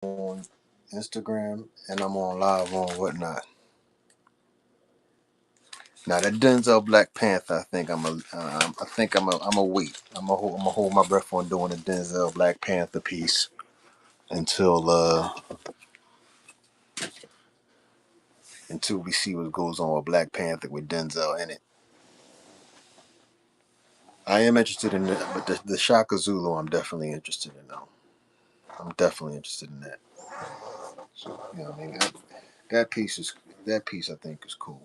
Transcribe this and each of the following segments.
on Instagram and I'm on live on Whatnot. Now that Denzel Black Panther, I think I'm a wait. I'm a hold my breath on doing a Denzel Black Panther piece until until we see what goes on with Black Panther with Denzel in it. I am interested in it, but the Shaka Zulu, I'm definitely interested in though. I'm definitely interested in that. So you know, what I mean, that piece is that piece I think is cool.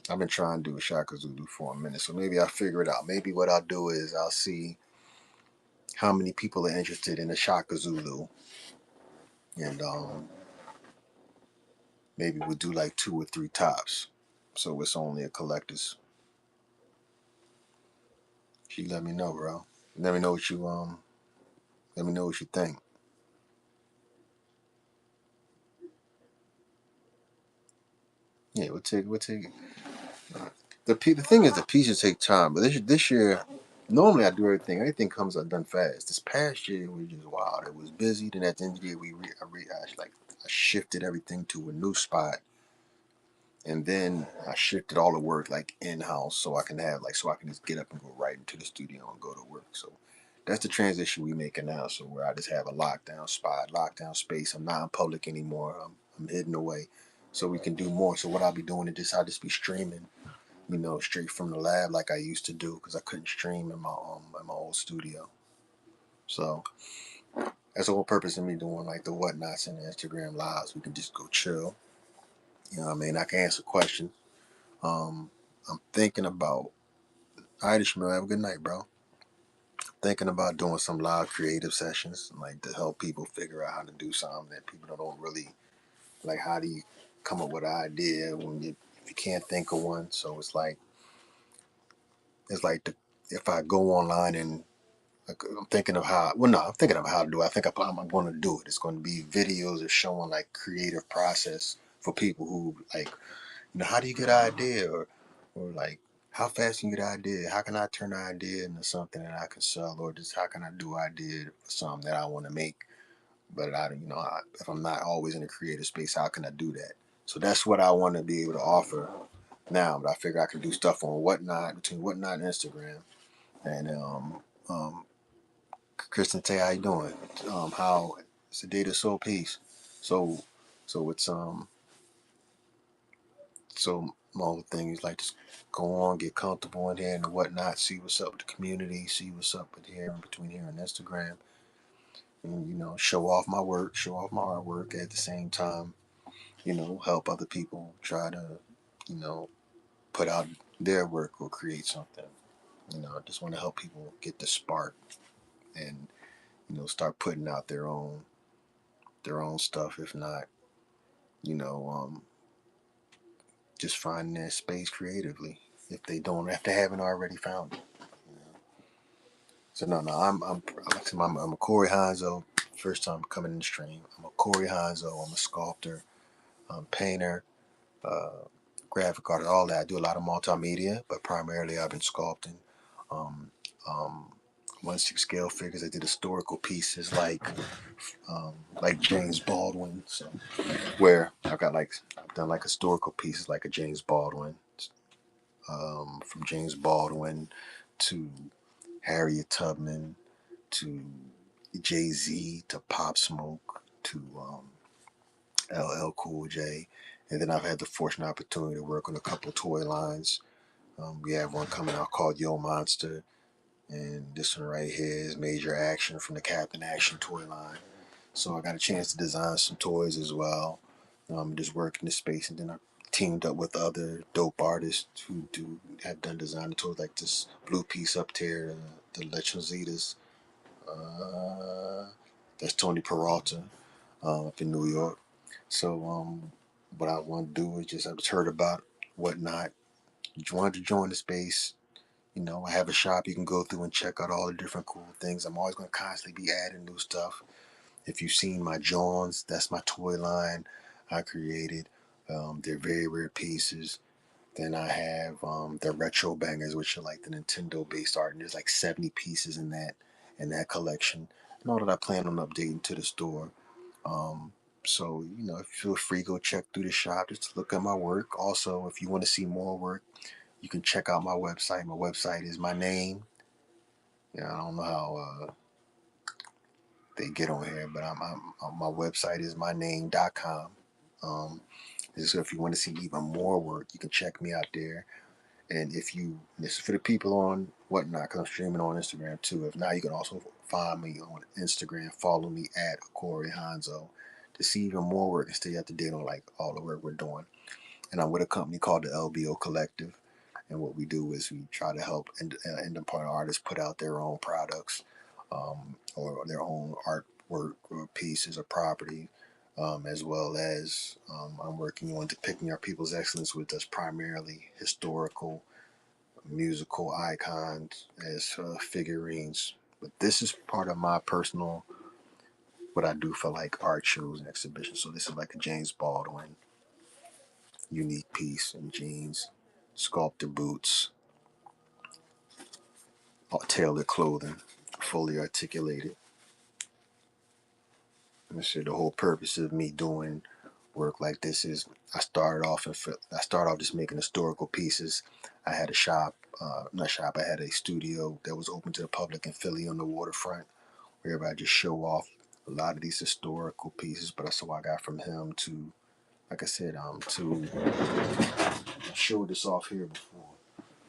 I've been trying to do a Shaka Zulu for a minute, so maybe I'll figure it out. Maybe what I'll do is I'll see how many people are interested in the Shaka Zulu, and maybe we'll do like 2 or 3 tops. So it's only a collector's. She let me know, bro. Let me know what you Let me know what you think. Yeah, we'll take it. The thing is the pieces take time, but this year normally I do everything. Everything comes out done fast. This past year was just wild. It was busy. Then at the end of the year, I shifted everything to a new spot, and then I shifted all the work like in house, so I can just get up and go right into the studio and go to work. So that's the transition we making now. So where I just have a lockdown spot, lockdown space. I'm not in public anymore. I'm hidden away, so we can do more. So what I'll be doing is I'll just be streaming, straight from the lab like I used to do because I couldn't stream in my old studio. So that's the whole purpose of me doing like the whatnots and the Instagram lives. We can just go chill. You know what I mean? I can answer questions. Um, I'm thinking about. All right, Ishmael, have a good night, bro. Thinking about doing some live creative sessions, like to help people figure out how to do something that people don't really like. How do you come up with an idea when if you can't think of one? So it's like if I go online and I'm thinking of how. Well, no, I'm thinking of how to do it. I think I'm going to do it. It's going to be videos of showing like creative process for people who like, how do you get an idea, or like how fast can you get an idea? How can I turn an idea into something that I can sell, or just how can I do an idea for something that I want to make? But if I'm not always in a creative space, how can I do that? So that's what I want to be able to offer now. But I figure I can do stuff on Whatnot between Whatnot and Instagram, and um, Kristen Tay, how you doing? How it's a data soul piece. So so it's so my whole thing is like just go on, get comfortable in here and whatnot, see what's up with the community, see what's up with here between here and Instagram, and show off my work, show off my artwork at the same time, help other people try to, you know, put out their work or create something. I just want to help people get the spark and start putting out their own stuff. If not, you know, just finding their space creatively if they haven't already found it. You know? So no, I'm a Corey Hanzo. First time coming in the stream. I'm a Corey Hanzo. I'm a sculptor, painter, uh, graphic artist, all that. I do a lot of multimedia, but primarily I've been sculpting. Um, um, 1/6 scale figures. I did historical pieces like James Baldwin. So where I've done like historical pieces like a James Baldwin, from James Baldwin to Harriet Tubman to Jay Z to Pop Smoke to LL Cool J, and then I've had the fortunate opportunity to work on a couple of toy lines. We have one coming out called Yo Monster, and this one right here is Major Action from the Captain Action toy line. So I got a chance to design some toys as well. Just working the space, and then I teamed up with other dope artists who do have done design toys like this blue piece up there, the Lechozitas. Uh, that's Tony Peralta up in New York. So what I want to do is just I just heard about whatnot. You wanted to join the space. I have a shop you can go through and check out all the different cool things. I'm always going to constantly be adding new stuff. If you've seen my Johns, that's my toy line I created. They're very rare pieces. Then I have the retro bangers, which are like the Nintendo based art, and there's like 70 pieces in that collection. and all that I plan on updating to the store. Um, so, feel free to go check through the shop just to look at my work. Also, if you want to see more work, you can check out my website. My website is my name. I don't know how they get on here, but my website is myname.com. Um, so if you want to see even more work, you can check me out there. And this is for the people on whatnot, because I'm streaming on Instagram too. If not, you can also find me on Instagram. Follow me at Corey Hanzo to see even more work and stay up to date on like all the work we're doing. And I'm with a company called the LBO Collective. And what we do is we try to help independent artists put out their own products, or their own artwork or pieces or property, as well as I'm working on depicting our people's excellence with us primarily historical musical icons as figurines. But this is part of my personal, what I do for like art shows and exhibitions. So this is like a James Baldwin unique piece in jeans, sculptor boots, tailored clothing, fully articulated. And so the whole purpose of me doing work like this is I started off just making historical pieces. I had a shop, not shop. I had a studio that was open to the public in Philly on the waterfront, where I just show off a lot of these historical pieces. But that's what I got from him to, like I said, to show this off here before.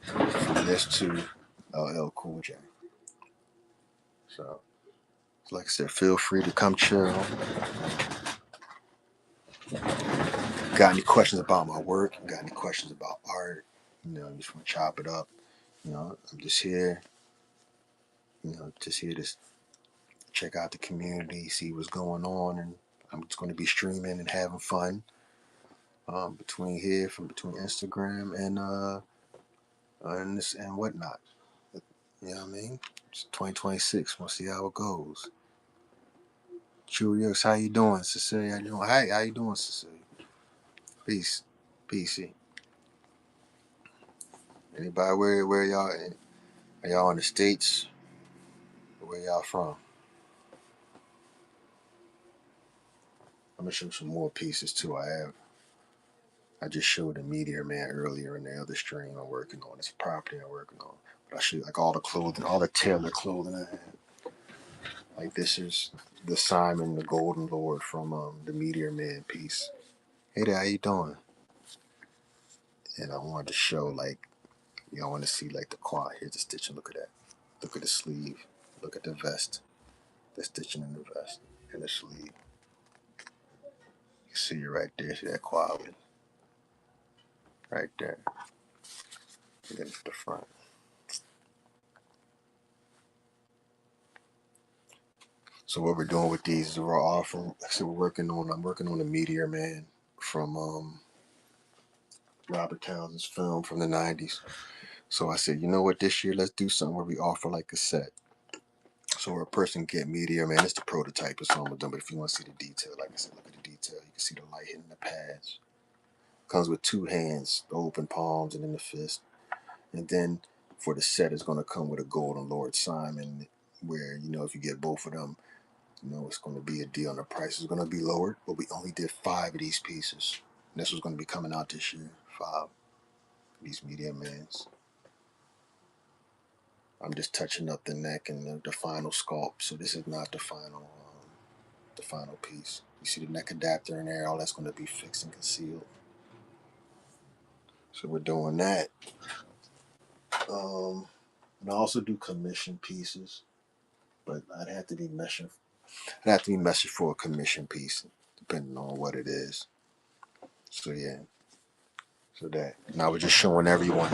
From this to LL Cool J. So, like I said, feel free to come chill. Got any questions about my work? Got any questions about art? Just want to chop it up. I'm just here. Just here to check out the community, see what's going on, and I'm just going to be streaming and having fun between Instagram and this and whatnot. You know what I mean? It's 2026. We'll see how it goes. Julius, how you doing? Cecilia, how you doing? Hi, how you doing, Cecilia? Peace, peace. Anybody where y'all? Are y'all in the States? Where y'all from? I'm gonna show some more pieces too. I just showed the Meteor Man earlier in the other stream I'm working on. It's a property I'm working on. But I show like all the clothing, all the tailored clothing I have. Like this is the Simon the Golden Lord from the Meteor Man piece. Hey there, how you doing? And I wanted to show like y'all want to see like the quad. Here's the stitching. Look at that. Look at the sleeve. Look at the vest. The stitching in the vest and the sleeve. You can see it right there. See that quality right there. And then the front. So what we're doing with these is we're offering. So I'm working on a Meteor Man from Robert Townsend's film from the '90s. So I said, you know what, this year let's do something where we offer like a set. So where a person get Meteor Man, it's the prototype of some of them. But if you want to see the detail, like I said, look at the detail. You can see the light hitting the pads. Comes with two hands, the open palms, and then the fist. And then for the set, it's going to come with a Golden Lord Simon, where if you get both of them, it's going to be a deal, and the price is going to be lowered. But we only did 5 of these pieces. And this was going to be coming out this year. 5 of these Meteor Mans. I'm just touching up the neck and the final sculpt. So this is not the final piece. You see the neck adapter in there. All that's going to be fixed and concealed. So we're doing that. And I also do commission pieces, but I'd have to be meshing. I'd have to be meshing for a commission piece, depending on what it is. So yeah. So that. Now we're just showing everyone,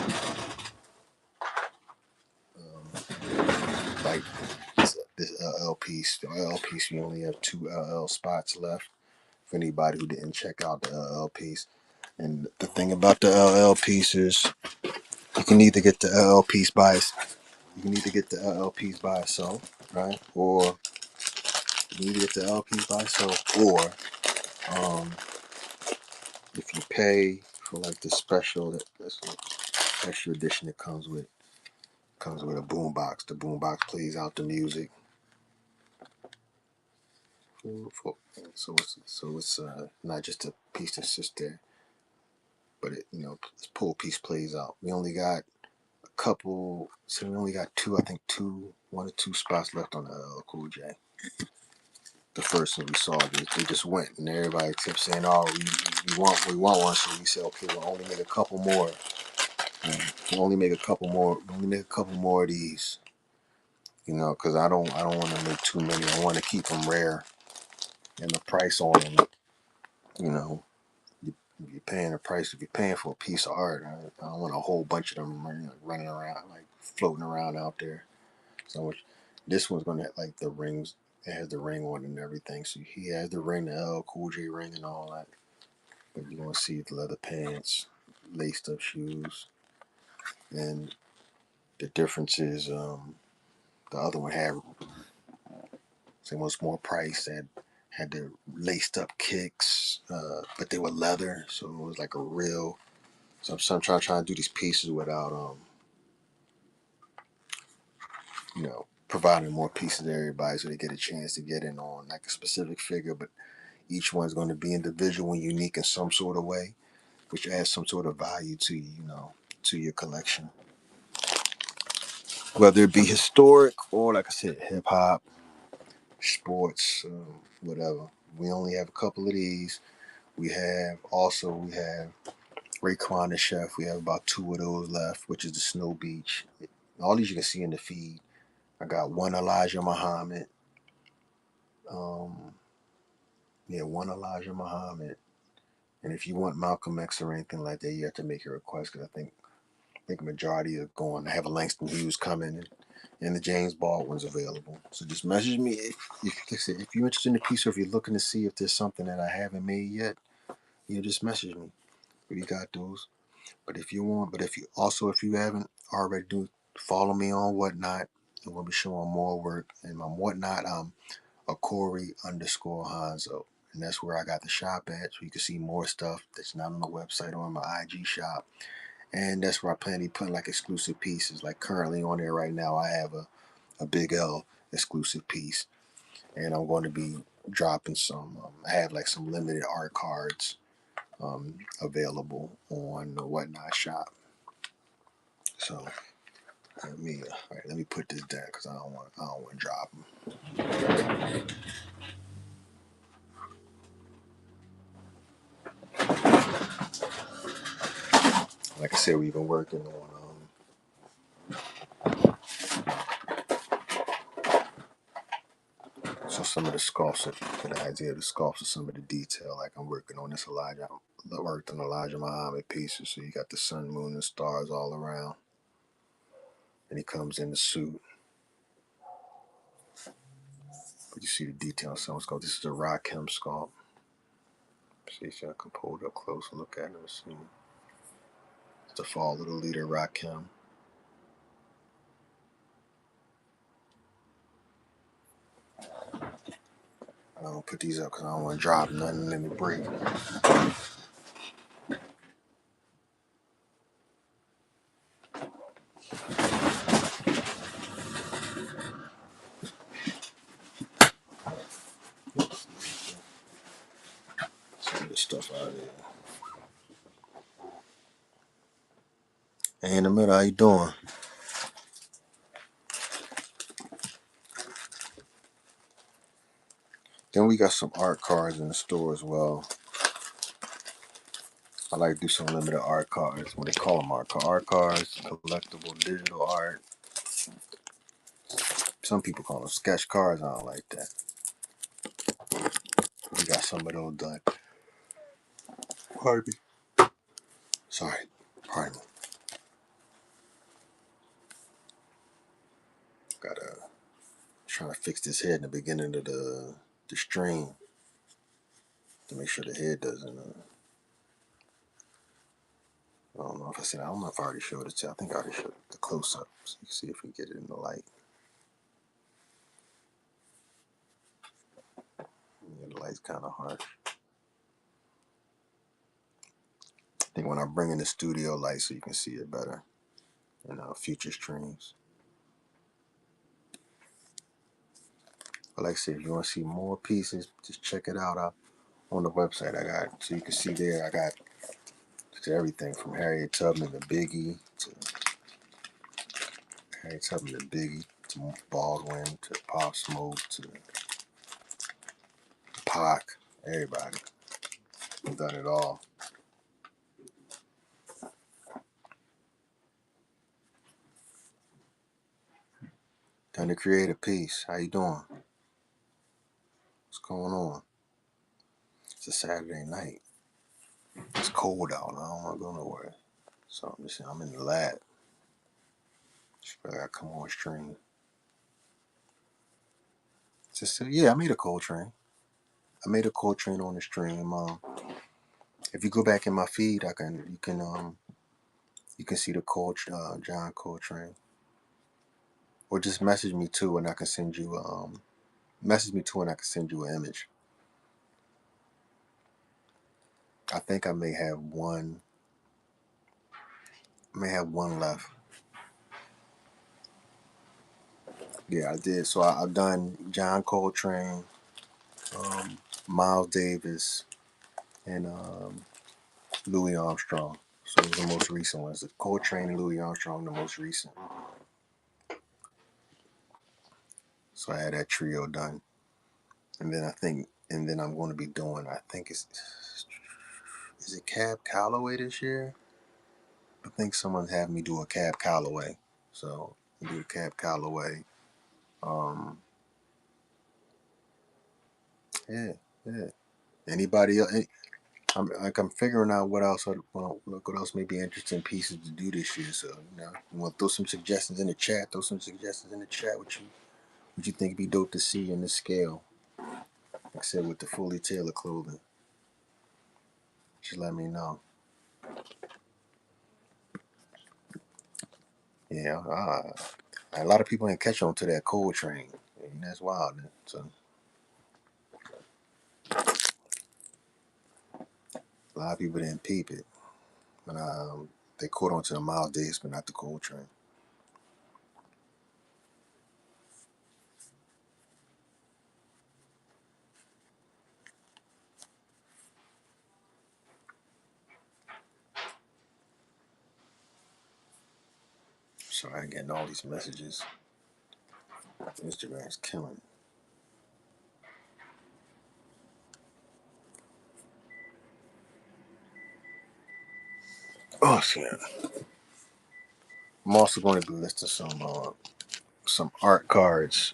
like this LL piece. The LL piece, we only have 2 LL spots left. For anybody who didn't check out the LL piece. And the thing about the LL piece is you can either get the LL piece by itself, right? Or you can either get the LL piece by itself, or um, if you pay for like the special, that's an extra edition that comes with a boombox. The boombox plays out the music. So it's not just a piece that sits there, but this pull piece plays out. We only got a couple, so we only got two, I think one or two spots left on the Cool J. The first one we saw, they just went, and everybody kept saying, "Oh, we want one." So we said, "Okay, we'll only make a couple more. We'll only make a couple more. We'll only make a couple more of these." Because I don't want to make too many. I want to keep them rare, and the price on them, you know, you're paying a price. If you're paying for a piece of art, I don't want a whole bunch of them running around, like floating around out there. So this one's gonna have, like, the rings. It has the ring on it and everything. So he has the ring, the L Cool J ring, and all that. But you're gonna see the leather pants, laced up shoes, and the difference is the other one had, so it was more priced, and had the laced up kicks, but they were leather, so it was like a real. So I'm trying to do these pieces without providing more pieces to everybody, so they get a chance to get in on like a specific figure, but each one's going to be individual and unique in some sort of way, which adds some sort of value to to your collection, whether it be historic or, like I said, hip hop, sports, whatever. We only have a couple of these. We have Raekwon the Chef. We have about two of those left, which is the Snow Beach. All these you can see in the feed. I got one Elijah Muhammad. Um, yeah, one Elijah Muhammad. And if you want Malcolm X or anything like that, you have to make a request, because I think majority are going. I have a Langston Hughes coming, and the James Baldwin's available. So just message me if you're interested in the piece, or if you're looking to see if there's something that I haven't made yet. Just message me. We got those. But if you haven't already, do follow me on Whatnot. I'm gonna be showing more work. And on Whatnot, I'm a Corey_Hanzo. And that's where I got the shop at. So you can see more stuff that's not on the website or on my IG shop. And that's where I plan to put like exclusive pieces. Like currently on there right now, I have a Big L exclusive piece. And I'm going to be dropping some, I have like some limited art cards available on the Whatnot shop. So let me put this down, because I don't want to drop them. Like I said, we've been working on so some of the sculpts, get the idea of the sculpts, some of the detail. Like I'm working on this Elijah Muhammad pieces. So you got the sun, moon, and stars all around, and he comes in the suit. But you see the detail on some sculpt. This is a Rakim sculpt. See if y'all can pull it up close and look at it and see. It's the fall of the leader, Rakim. I don't put these up because I don't want to drop nothing. Let me break. Some of this stuff out of there. Hey, in the middle, how you doing? Then we got some art cards in the store as well. I like to do some limited art cards. What they call them, art cards, collectible digital art. Some people call them sketch cards. I don't like that. We got some of those done. Pardon me. Sorry. Pardon me. Gotta trying to fix this head in the beginning of the stream to make sure the head doesn't. I don't know if I said. I don't know if I already showed it to you. I think I already showed the close up, so you can see if we get it in the light. Yeah, the light's kind of harsh. I think when I bring in the studio light, so you can see it better in future streams. But like I said, if you want to see more pieces, just check it out on the website. I got, so you can see there, I got just everything from Harriet Tubman to Biggie to Baldwin to Pop Smoke to Pac, everybody. I've done it all. Done to create a piece. How you doing? What's going on? It's a Saturday night. It's cold out. I don't want to go nowhere. So I'm in the lab. I gotta come on stream. Yeah, I made a Coltrane. I made a Coltrane on the stream. If you go back in my feed, you can see the John Coltrane, or just message me too, and I can send you an image. I think I may have one. I may have one left. Yeah, I did. So I've done John Coltrane, Miles Davis, and Louis Armstrong. So those are the most recent ones. The Coltrane and Louis Armstrong, the most recent. So I had that trio done, and then I'm going to be doing. I think is it Cab Calloway this year? I think someone's having me do a Cab Calloway. So I do a Cab Calloway. Um, yeah, yeah. Anybody else? I'm figuring out what else may be interesting pieces to do this year. So you want to throw some suggestions in the chat. Throw some suggestions in the chat. What you think would be dope to see in this scale? Like I said, with the fully tailored clothing. Just let me know. Yeah, a lot of people didn't catch on to that Coltrane. And that's wild. So a lot of people didn't peep it. But they caught on to the Miles Davis, but not the Coltrane. Sorry, I'm getting all these messages. Instagram's killing. Oh, yeah. I'm also going to be listing some art cards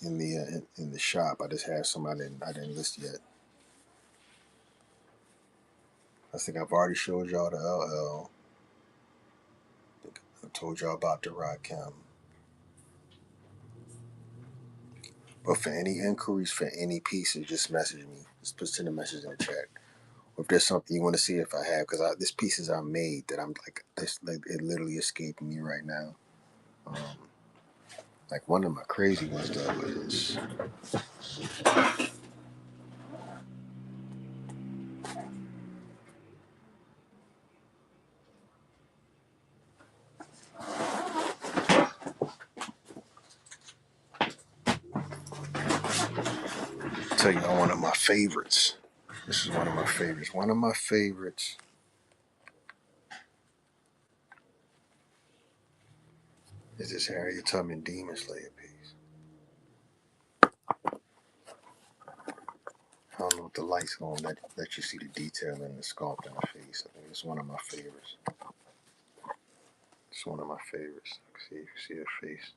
in the shop. I just have some I didn't list yet. I think I've already showed y'all the LL. I told y'all about the Rakim. But for any inquiries for any pieces, just message me. Just send a message in the chat. Or if there's something you want to see if I have, because this pieces I made that I'm like it literally escaping me right now. Um, like one of my crazy ones though is tell you one of my favorites. This is one of my favorites. One of my favorites is this Harriet Tubman Demon Slayer piece. I don't know if the light's gonna let you see the detail in the sculpt in the face. I think it's one of my favorites. It's one of my favorites. See if you see her face.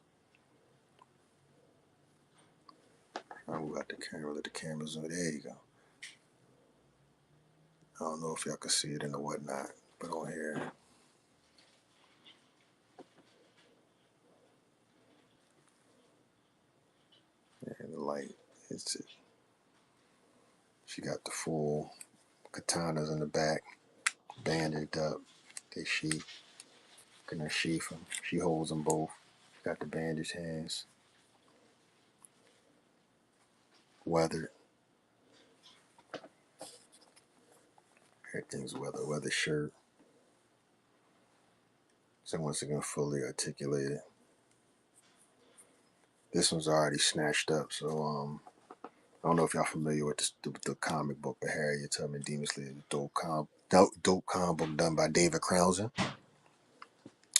I'll move out the camera, let the camera zoom. There you go. I don't know if y'all can see it in the whatnot, but on here, yeah, the light hits it. She got the full katanas in the back, bandaged up. They sheath, gonna sheath them. She holds them both. Got the bandaged hands, weathered. Everything's weathered. Weather shirt. So once again, fully articulated. This one's already snatched up. So I don't know if y'all familiar with the comic book of Harriet Tubman Demon Slayer, dope comic book done by David Krausen.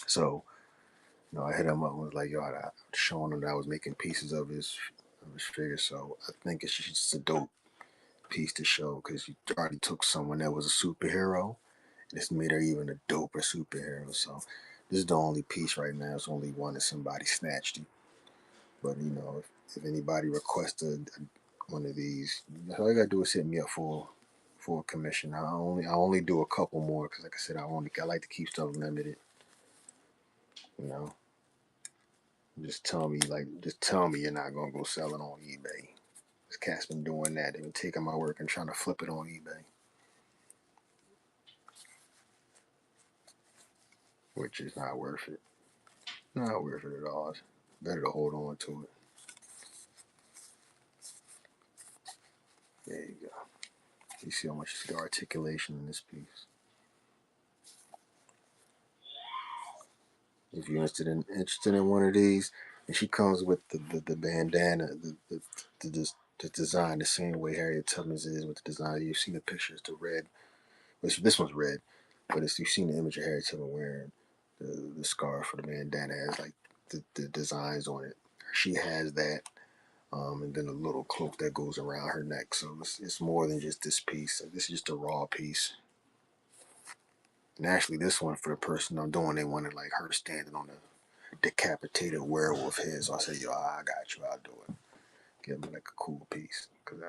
So I hit him up and was like, yo, I showing him that I was making pieces of his figure. So I think it's just a dope piece to show because you already took someone that was a superhero and it's made her even a doper superhero. So this is the only piece right now. It's only one that somebody snatched it. But if anybody requests one of these, all you gotta do is hit me up for a commission. I only do a couple more because, like I said, I like to keep stuff limited. You know, just tell me you're not gonna go sell it on eBay. This cat's been doing that. They've been taking my work and trying to flip it on eBay, which is not worth it. Not worth it at all. It's better to hold on to it. There you go. You see how much you see the articulation in this piece. If you're interested in one of these, and she comes with the bandana, the design the same way Harriet Tubman's is with the design. You've seen the pictures, the red. This one's red, but you've seen the image of Harriet Tubman wearing the scarf or the bandana has like the designs on it. She has that, and then a little cloak that goes around her neck. So it's more than just this piece. This is just a raw piece. And actually, this one for the person I'm doing, they wanted like her standing on a decapitated werewolf head. So I said, yo, I got you. I'll do it. Give me like a cool piece. Because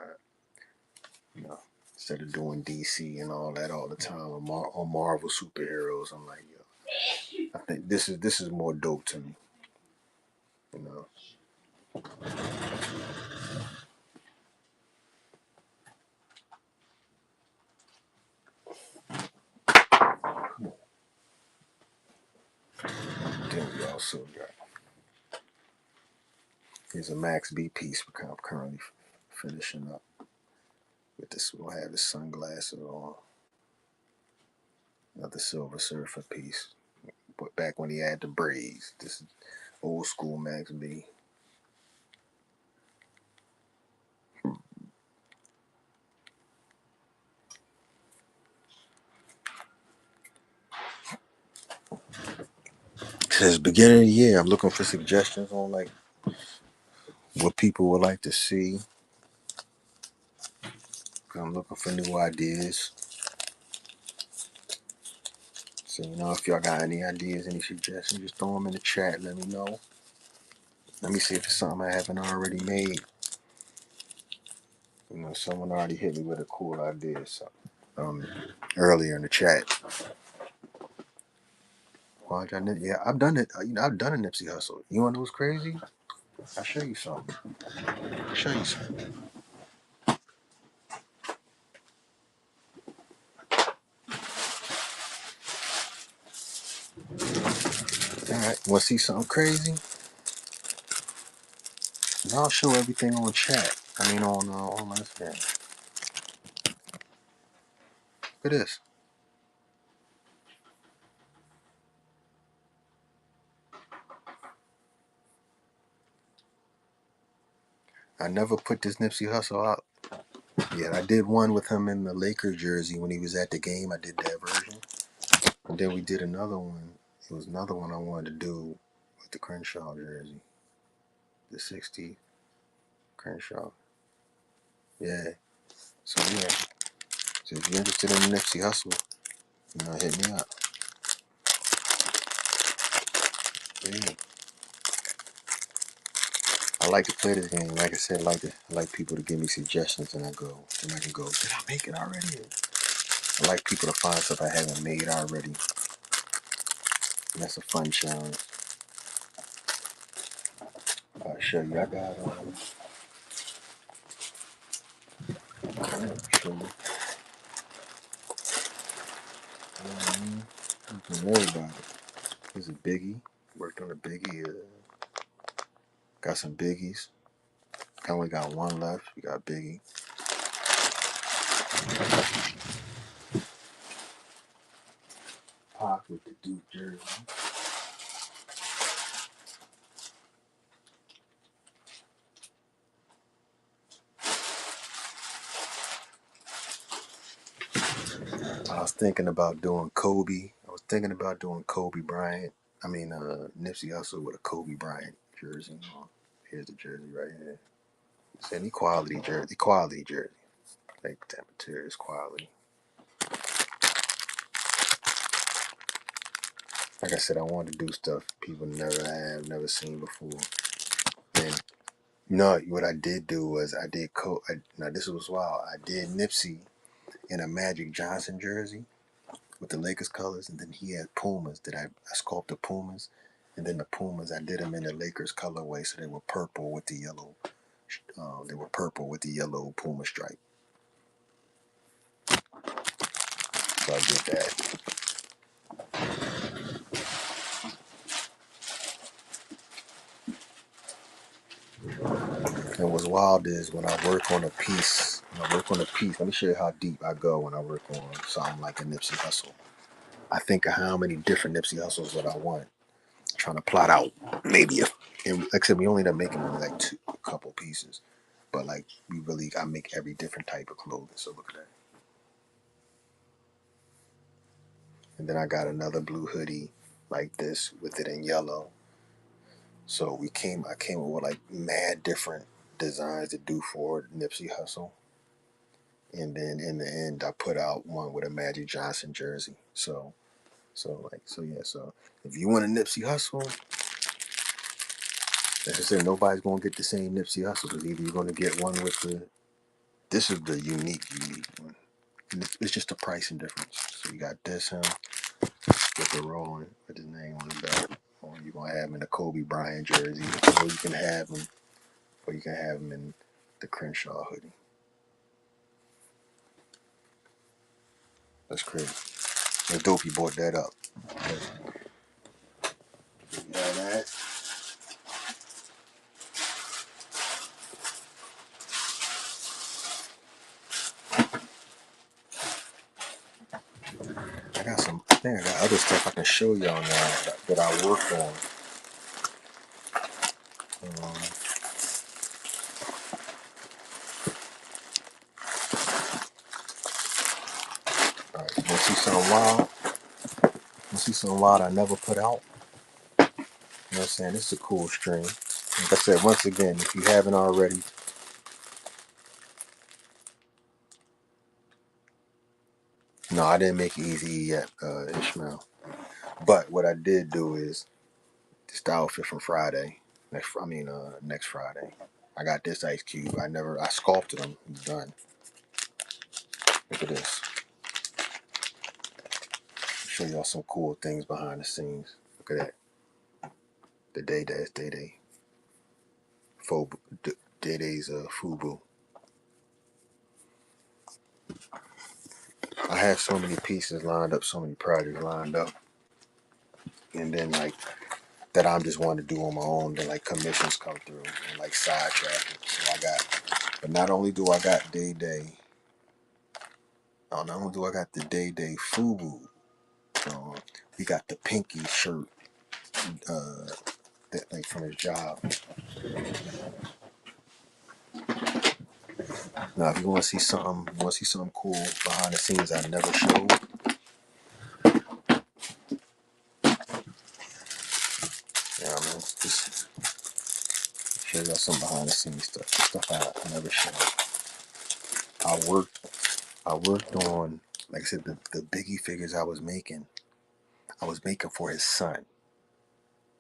instead of doing DC and all that all the time on Marvel superheroes, I'm like, yo, I think this is more dope to me. You know. Then we also got here's a Max B piece I'm currently finishing up with this. We'll have his sunglasses on. Another Silver Surfer piece. But back when he had the braids. This is old school Max B. Since beginning of the year, I'm looking for suggestions on like what people would like to see. I'm looking for new ideas. So if y'all got any ideas, any suggestions, just throw them in the chat. Let me know. Let me see if it's something I haven't already made. Someone already hit me with a cool idea. So earlier in the chat. Yeah, I've done it. I've done a Nipsey Hustle. You want to know what's crazy? I'll show you something. I'll show you something. All right. Want to see something crazy? And I'll show everything on chat. I mean on Instagram. Look at this. I never put this Nipsey Hustle out yet. I did one with him in the Lakers jersey when he was at the game. I did that version. And then we did another one. It was another one I wanted to do with the Crenshaw jersey. The 60 Crenshaw. Yeah. So yeah. So if you're interested in the Nipsey Hustle, hit me up. Yeah. I like to play this game. Like I said, I like people to give me suggestions and I can go, did I make it already? I like people to find stuff I haven't made already. And that's a fun challenge. I'll show you. I got show you. Don't worry about it. Here's a biggie. Worked on a biggie. Got some biggies. I only got one left. We got biggie. Pac with the Duke jersey. I was thinking about doing Kobe. I was thinking about doing Kobe Bryant. I mean, Nipsey Hussle with a Kobe Bryant jersey. Here's the jersey right here. It's an equality jersey. Equality jersey. Like that material is quality. Like I said, I wanted to do stuff people never seen before. And no, what I did do was I did now this was wild. I did Nipsey in a Magic Johnson jersey with the Lakers colors, and then he had Pumas that I sculpted Pumas, and then the Pumas I did them in the Lakers colorway, so they were purple with the yellow. They were purple with the yellow Puma stripe. So I did that. And what's wild is when I work on a piece. Let me show you how deep I go when I work on something like a Nipsey Hussle. I think of how many different Nipsey Hussles that I want. Trying to plot out maybe if, and like I said, we only end up making only like a couple pieces, but like I make every different type of clothing. So look at that. And then I got another blue hoodie like this with it in yellow. So I came up with like mad different designs to do for Nipsey Hussle. And then in the end, I put out one with a Magic Johnson jersey. So if you want a Nipsey Hussle, as I said, nobody's gonna get the same Nipsey Hussle because either you're gonna get one with the. This is the unique one. And it's just a pricing difference. So you got this him with the rolling with his name on the belt, or you're gonna have him in a Kobe Bryant jersey, or you can have him in the Crenshaw hoodie. That's crazy. It's dope he bought that up. Yeah, that. I think I got other stuff I can show y'all now that I worked on. Um, all right, you want to see something wild? You want to see something wild I never put out? You know what I'm saying? This is a cool stream. Like I said, once again, if you haven't already, no, I didn't make it easy yet, Ishmael. But what I did do is this the outfit from Friday. Next Friday. I got this Ice Cube. I sculpted him. He's done. Look at this. Show y'all some cool things behind the scenes. Look at that. The Day. Day-Day's Fubu. I have so many pieces lined up, so many projects lined up. And then like that I'm just wanting to do on my own. Then like commissions come through and like side traffic. But not only do I got Day-Day, not only do I got the Day Fubu, we got the pinky shirt that like from his job. Now, if you want to see something cool behind the scenes I never showed, yeah, I mean, just show y'all some behind the scenes stuff I never showed. I worked, I worked on, like I said, the Biggie figures I was making for his son,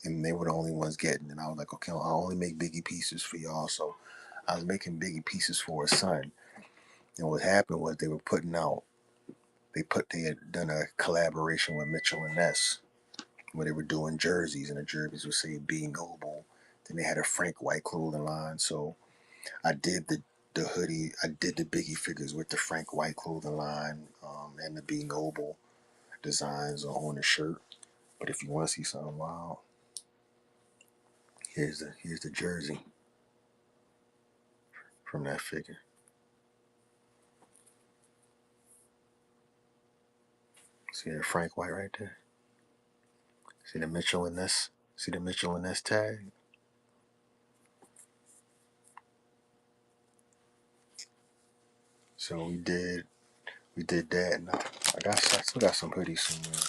and they were the only ones getting. And I was like, okay, I'll only make Biggie pieces for y'all. So I was making Biggie pieces for his son, and what happened was they had done a collaboration with Mitchell and Ness where they were doing jerseys, and the jerseys would say "Be Noble." Then they had a Frank White clothing line, so I did the hoodie. I did the Biggie figures with the Frank White clothing line and the Be Noble designs on the shirt. But if you want to see something wild, here's the jersey from that figure. See that Frank White right there? See the Mitchell and Ness? See the Mitchell and Ness tag? So we did that. I still got some hoodies somewhere.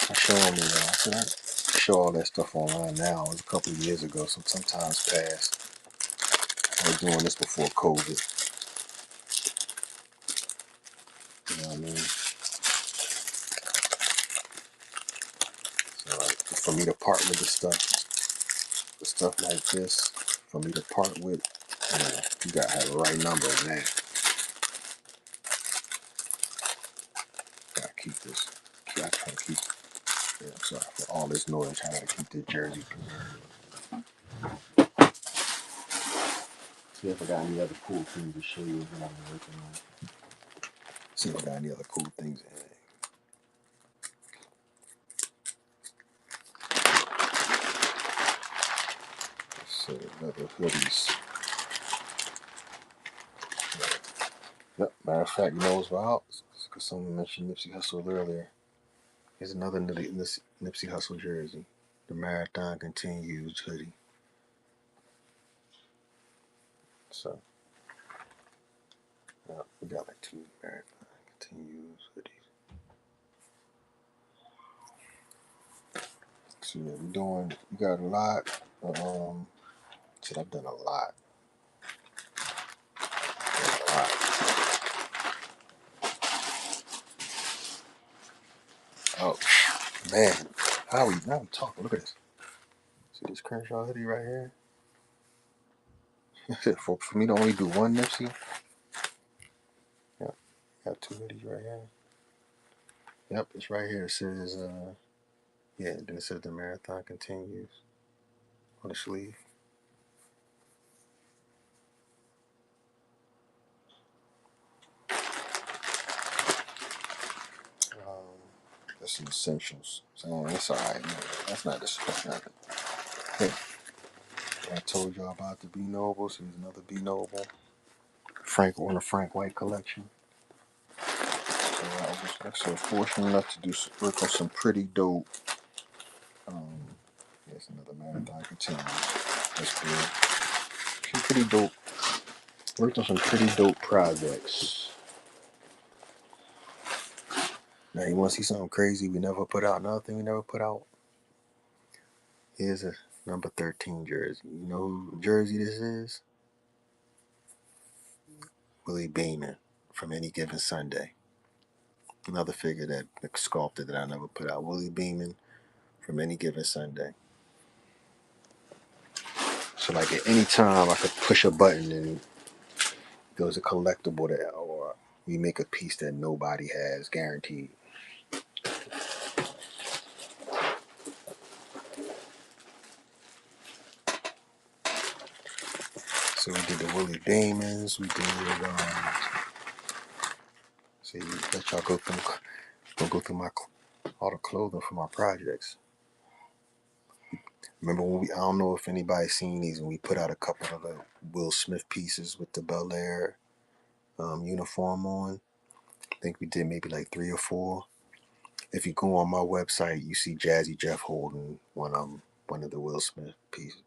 I show them, I said I show all that stuff online now. It was a couple of years ago, so sometimes past. I was doing this before COVID. You know what I mean? So like, for me to part with the stuff like this, for me to part with, you gotta have the right number on that. Gotta keep this. Gotta try to keep. Yeah, I'm sorry for all this noise. I gotta keep this jersey. See if I got any other cool things to show you what I'm working on. See if I got any other cool things in it. So another hoodies. Yep, matter of fact, you know what's wild? Because someone mentioned Nipsey Hussle earlier. Here's another Nipsey Hussle jersey. The Marathon Continues hoodie. So, yeah, we got like 2 Marathon Continues hoodies. So yeah, we got a lot. Shit, I've done a lot. Oh, man. Now we talking. Look at this. See this Crenshaw hoodie right here? for me to only do one Nipsey. Yep, got 2 hoodies right here. Yep, it's right here. It says, then it says the Marathon Continues on the sleeve. That's some essentials. So that's alright. That's not this. That's not it. Hey, I told y'all about the B Nobles. Here's another B Noble. Frank on the Frank White collection. So I was actually fortunate enough to work on some pretty dope. There's another Marathon Continues. That's good. Some pretty dope. Worked on some pretty dope projects. Now you want to see something crazy we never put out? Another thing we never put out. Here's a number 13 jersey. You know who jersey this is? Willie Beeman from Any Given Sunday. Another figure that sculpted that I never put out. Willie Beeman from Any Given Sunday. So like at any time I could push a button and there's a collectible that, or we make a piece that nobody has, guaranteed. So we did the Willie Beamans. We did see, let y'all go through my all the clothing for my projects. Remember when I don't know if anybody's seen these, when we put out a couple of the Will Smith pieces with the Bel Air uniform on. I think we did maybe like 3 or 4. If you go on my website, you see Jazzy Jeff holding one of the Will Smith pieces.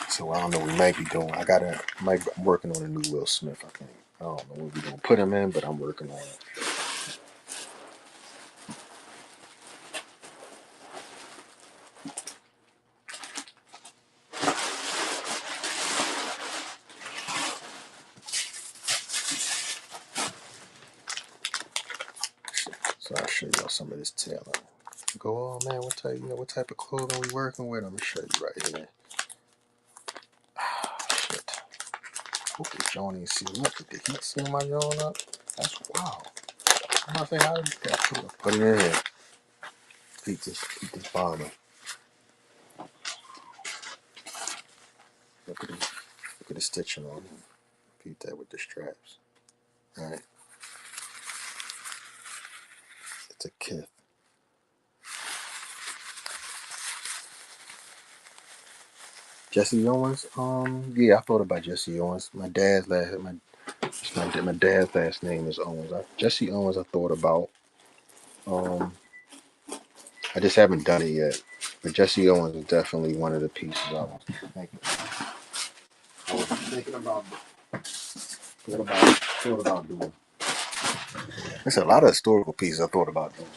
So I don't know. We might be doing. I'm working on a new Will Smith. I think. I don't know what we're gonna put him in, but I'm working on it. So I'll show y'all some of this tail. Go, oh man, what type of clothing we working with? I'm gonna show you right here. Shit. Hope the Joan ain't seeing up. Did the heat seal my Joan up? That's wow. I'm not saying how to do that. Put it in here. Keep this bomber. Look at the stitching on it. Keep that with the straps. Alright. It's a kith. Jesse Owens. Yeah, I thought about Jesse Owens. My dad's last name is Owens. Jesse Owens. I thought about. I just haven't done it yet. But Jesse Owens is definitely one of the pieces I want. Thank you. thinking about thought about doing. There's a lot of historical pieces I thought about doing.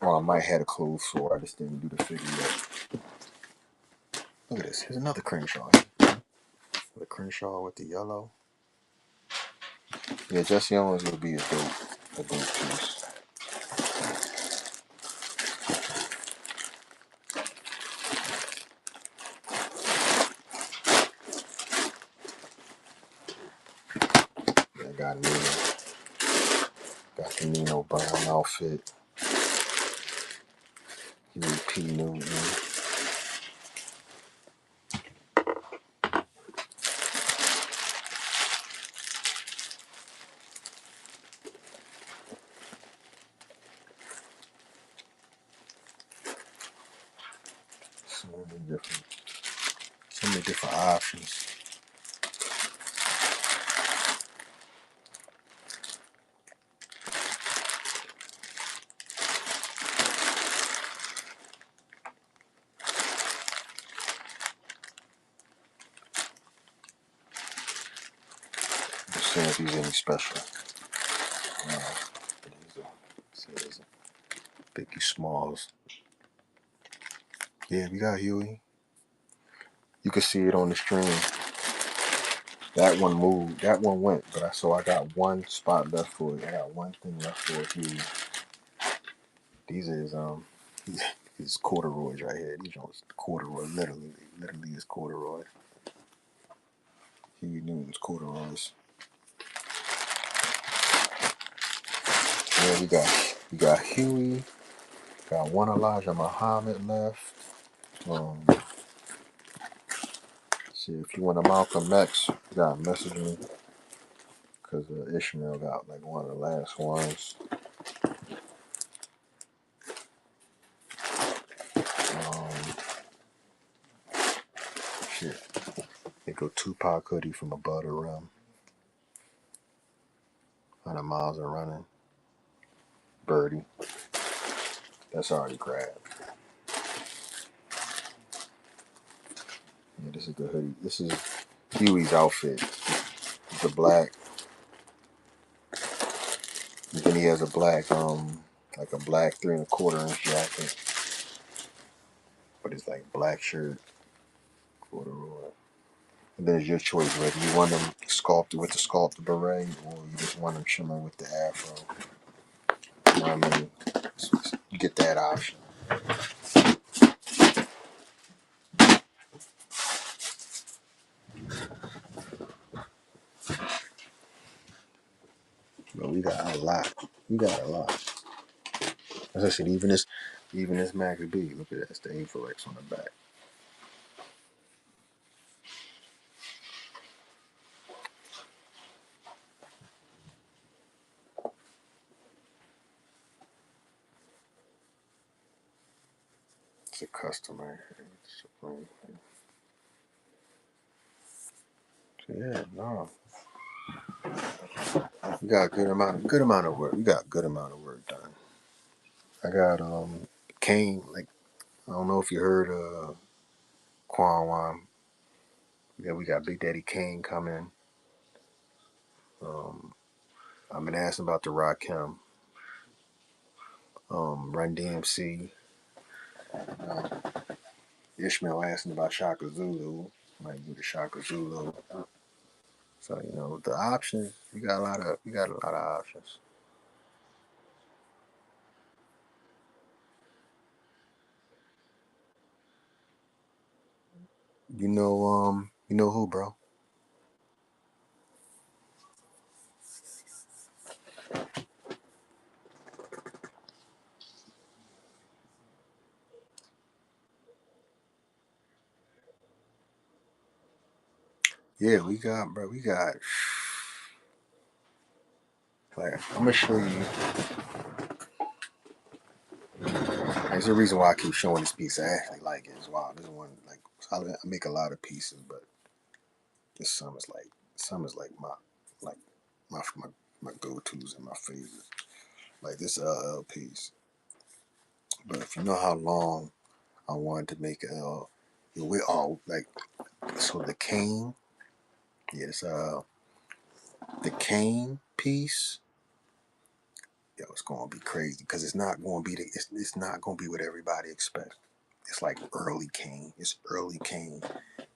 Or I might have a clothes store. I just didn't do the figure yet. Look at this. Here's another Crenshaw. The Crenshaw with the yellow. Yeah, Jesse Owens would be a dope piece. Yeah, got the Nino Brown outfit. Huey P. Newton. So many different options. Just seeing if he's any special. There's a Biggie Smalls. Yeah, we got Huey. You can see it on the stream. That one moved. That one went. But I got one spot left for it. I got one thing left for it. Huey. These is his corduroys right here. These are corduroy. Literally is corduroy. Huey Newton's corduroys. Yeah, we got Huey. Got one Elijah Muhammad left. See if you want a Malcolm X, you gotta message me because Ishmael got like one of the last ones. Shit, they go Tupac hoodie from above the rim. 100 miles of running. Birdie. That's already grabbed. Yeah, this is a good hoodie. This is Huey's outfit. The black. And then he has a black, like a black 3 1/4 inch jacket. But it's like black shirt, corduroy. And then it's your choice whether you want them sculpted with the sculpted beret or you just want them chilling with the afro. You know what I mean? So you get that option. But we got a lot. We got a lot. As I said, even this Max B, look at that. It's the Aforex on the back. It's a customer. So yeah, no. We got a good amount of work. We got a good amount of work done. I got Kane, like I don't know if you heard Quan Wan. Yeah, we got Big Daddy Kane coming. I've been asking about the Rakim. Run DMC. Ishmael asking about Shaka Zulu. Might do the Shaka Zulu. So the options. We got a lot of options. You know who, bro? Yeah, we got, bro. We got. Like, I'm gonna show you. There's a reason why I keep showing this piece. I actually like it as well. This one, like, I make a lot of pieces, but this some is like like my my go-tos and my favorites. Like this LL piece. But if you know how long I wanted to make LL, Yeah, we're all like, so the cane, yes, the cane piece, yo, it's gonna be crazy because it's not gonna be it's not gonna be what everybody expects. It's like early cane. It's early cane.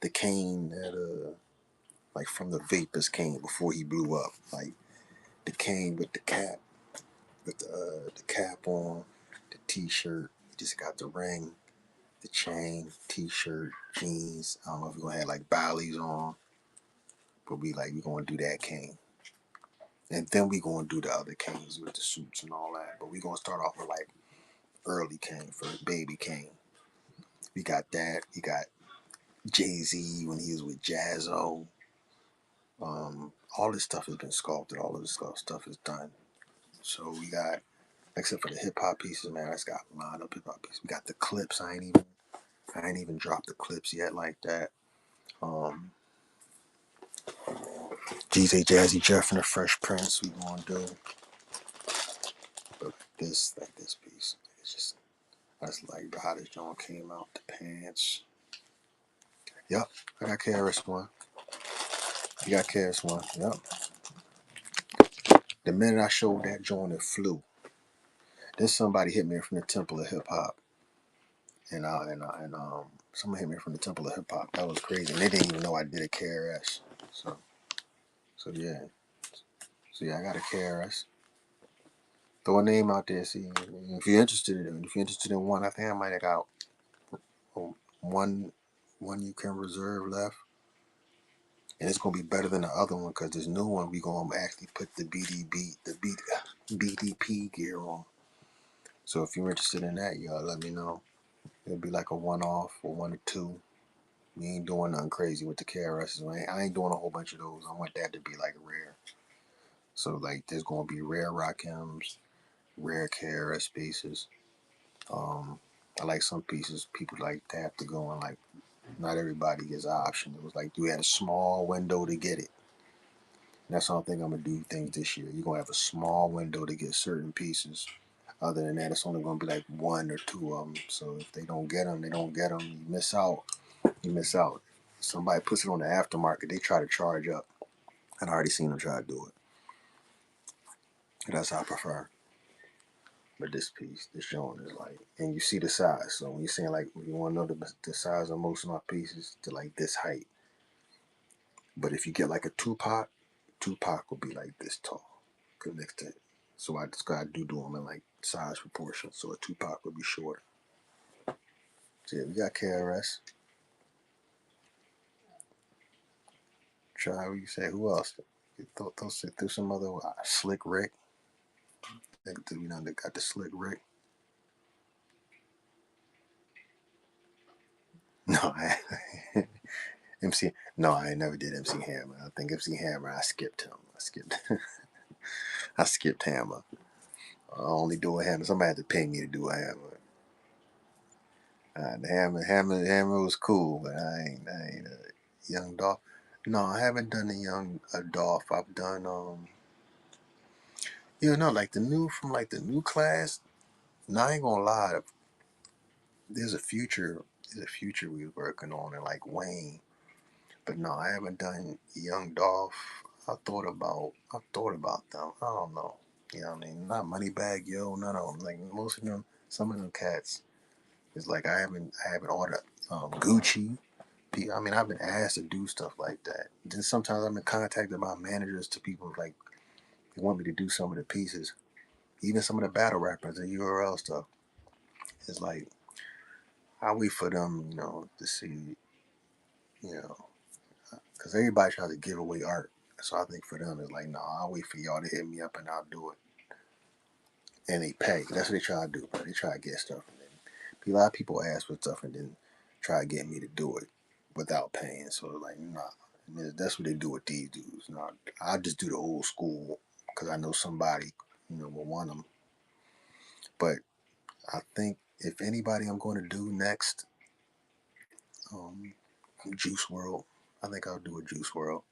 The cane that like from the Vapors cane before he blew up. Like the cane with the cap, with the cap on, the t-shirt. He just got the ring, the chain, t-shirt, jeans. I don't know if we're gonna have like Bali's on, but we gonna do that cane. And then we gonna do the other canes with the suits and all that. But we gonna start off with like early cane for baby cane. We got that. We got Jay-Z when he was with Jazzo. All this stuff has been sculpted. All of this stuff is done. So we got, except for the hip hop pieces, man, I just got a lot of hip hop pieces. We got the clips. I ain't even dropped the clips yet like that. Um, GZ Jazzy Jeff and the Fresh Prince. We gonna do, but like this piece. It's just, I just like how this joint came out. The pants. Yep, I got KRS One. You got KRS One. Yep. The minute I showed that joint, it flew. Then somebody hit me from the Temple of Hip Hop, and someone hit me from the Temple of Hip Hop. That was crazy, and they didn't even know I did a KRS. So yeah, I got a KRS. Throw a name out there. See if you're interested in it. If you're interested in one, I think I might have got one you can reserve left, and it's gonna be better than the other one because this new one we gonna actually put the BDP gear on. So if you're interested in that, y'all let me know. It'll be like a one-off or one or two. We ain't doing nothing crazy with the KRSs. I ain't doing a whole bunch of those. I want that to be like rare. So like there's gonna be rare Rakims, rare KRS pieces. I like some pieces people like to have to go and like not everybody gets an option. It was like you had a small window to get it. And that's how I think I'm gonna do things this year. You're gonna have a small window to get certain pieces. Other than that, it's only gonna be like one or two of them. So if they don't get them, they don't get them. You miss out. You miss out. Somebody puts it on the aftermarket, they try to charge up. And I already seen them try to do it. And that's how I prefer. But this piece, this joint is like, and you see the size. So when you're saying like, you want to know the size of most of my pieces, to like this height. But if you get like a Tupac will be like this tall, next to it. So I just gotta do them in like size proportion. So a Tupac would be shorter. So yeah, we got KRS. Try what you say. Who else? Throw some other Slick Rick. We done got the Slick Rick. No, MC. No, I never did MC Hammer. I think MC Hammer. I skipped him. I skipped Hammer. I only do a Hammer. Somebody had to pay me to do a Hammer. The Hammer was cool, but I ain't a Young Dolph. No, I haven't done a Young Dolph. I've done like the new class. No, I ain't gonna lie. There's a future. There's a future we was working on, and like Wayne. But no, I haven't done Young Dolph. I thought about them. I don't know. You know what I mean? Not Moneybag Yo, none of them. Like most of them, some of them cats. It's like I haven't ordered Gucci. I mean, I've been asked to do stuff like that. Then sometimes I've been contacted by managers to people like they want me to do some of the pieces, even some of the battle rappers and URL stuff. It's like I wait for them, to see, you know, because everybody tries to give away art. So I think for them, it's like, no, I'll wait for y'all to hit me up and I'll do it. And they pay. That's what they try to do, bro. They try to get stuff. And then a lot of people ask for stuff and then try to get me to do it without paying. So like, nah. And that's what they do with these dudes. Nah, I just do the old school because I know somebody, will want them. But I think if anybody I'm going to do next, um, Juice World. I think I'll do a Juice World.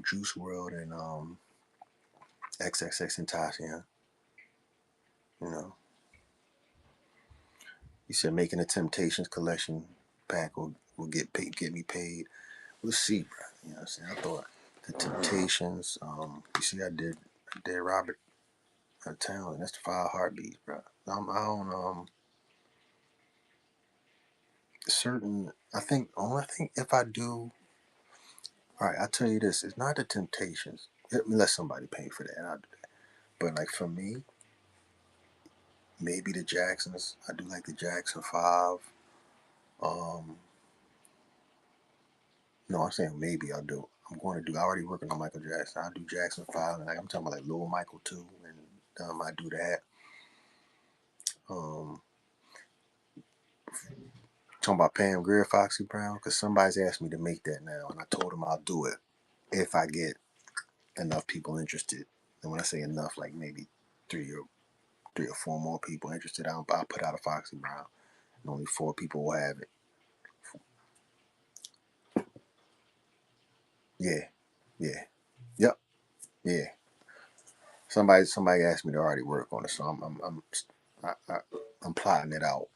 Juice World and XXX and Tasha. You know, you said making a Temptations collection pack will get me paid. We'll see, bro. You know what I'm saying? I thought the Temptations. You see, I did Robert Town, and that's the Five Heartbeats, bro. I don't certain. I think if I do, all right, I'll tell you this: it's not the Temptations. Unless somebody pay for that, I'll do that. But like for me, maybe the Jacksons. I do like the Jackson Five. Um, no, I'm saying maybe I'll do. I'm going to do. I already working on Michael Jackson. I'll do Jackson Five, and like I'm talking about like Lil Michael too, and I do that. Um, talking about Pam Grier, Foxy Brown, because somebody's asked me to make that now, and I told them I'll do it if I get enough people interested. And when I say enough, like maybe three or four more people interested, I'll put out a Foxy Brown, and only four people will have it. Yeah, yeah, yep, yeah. Somebody asked me to already work on it, so I'm plotting it out.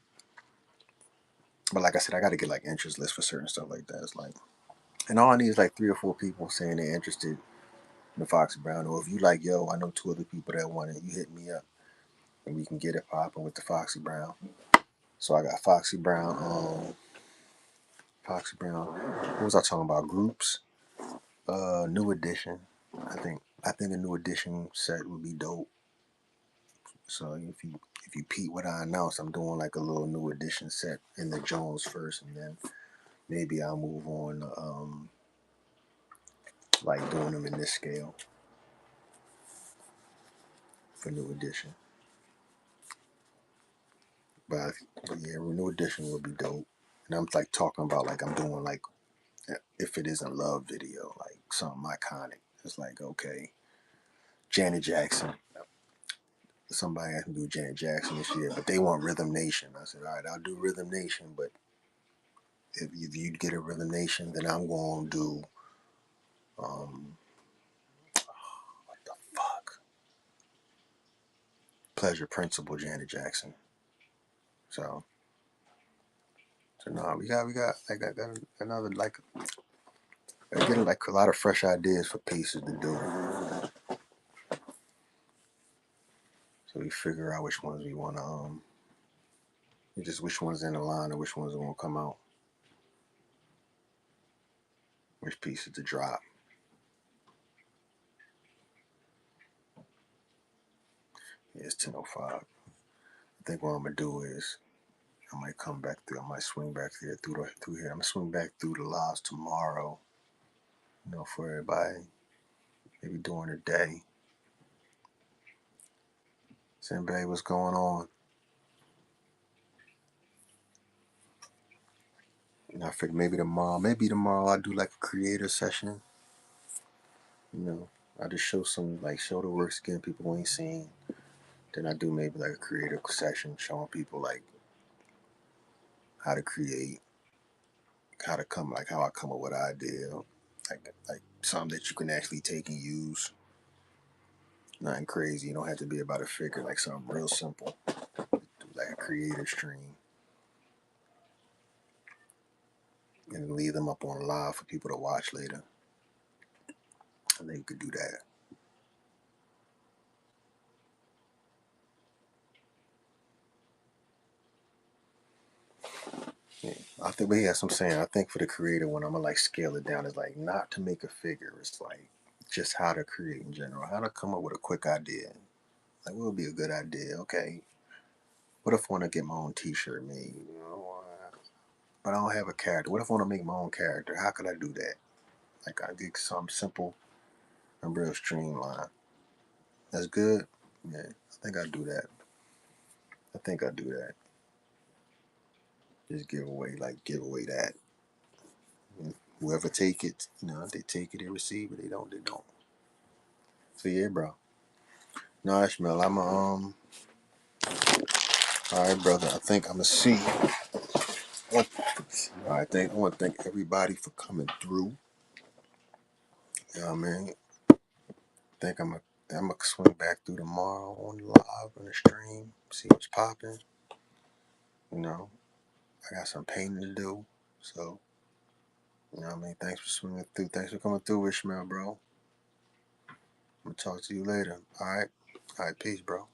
But like I said, I got to get like interest lists for certain stuff like that. It's like, and all I need is like three or four people saying they're interested in the Foxy Brown, or if you like, yo, I know two other people that want it, you hit me up, and we can get it popping with the Foxy Brown. So I got Foxy Brown. What was I talking about? Groups. New edition. I think a new edition set would be dope. So if you peep what I announced, I'm doing like a little new edition set in the Jones first, and then maybe I'll move on to like doing them in this scale for new edition. But, but yeah, new edition would be dope. And I'm like talking about like I'm doing like if it isn't love video, like something iconic. It's like okay, Janet Jackson. Somebody asked me to do Janet Jackson this year, but they want Rhythm Nation. I said, all right, I'll do Rhythm Nation, but if you get a Rhythm Nation, then I'm going to do what the fuck? Pleasure Principle, Janet Jackson. So, so no, I got another like I get like a lot of fresh ideas for pieces to do. So we figure out which ones we want to just which ones in the line and which ones are gonna come out, which pieces to drop. Yeah, it's 10:05. I think what I'm gonna do is I might come back through. I might swing back there through here. I'm gonna swing back through the lives tomorrow. You know, for everybody, maybe during the day. Saying, babe, what's going on? And I figured maybe tomorrow I'll do like a creator session. You know, I just show the works again people ain't seen. Then I do maybe like a creative session showing people like how to create, how I come up with an idea, like something that you can actually take and use. Nothing crazy. You don't have to be about a figure. Like something real simple, like a creative stream, and leave them up on live for people to watch later. And then you could do that. Yeah. I think, but yeah, that's what I'm saying. I think for the creative one, I'm gonna like scale it down. It's like not to make a figure. It's like just how to create in general. How to come up with a quick idea. Like what would be a good idea? Okay, what if I want to get my own T-shirt made? You know, but I don't have a character. What if I want to make my own character? How could I do that? Like I get something simple and real streamlined. That's good. Yeah, I think I do that. I think I do that. Just give away that. And whoever take it, you know, if they take it, they receive it. They don't, they don't. So yeah, bro. No, Ishmael, all right, brother. I think I'm gonna see. I want to thank everybody for coming through. You know what I mean? I think I'm gonna swing back through tomorrow on live on the stream, see what's popping. You know, I got some painting to do. So, you know what I mean? Thanks for swinging through. Thanks for coming through, Ishmael, bro. I'm gonna talk to you later. All right. All right. Peace, bro.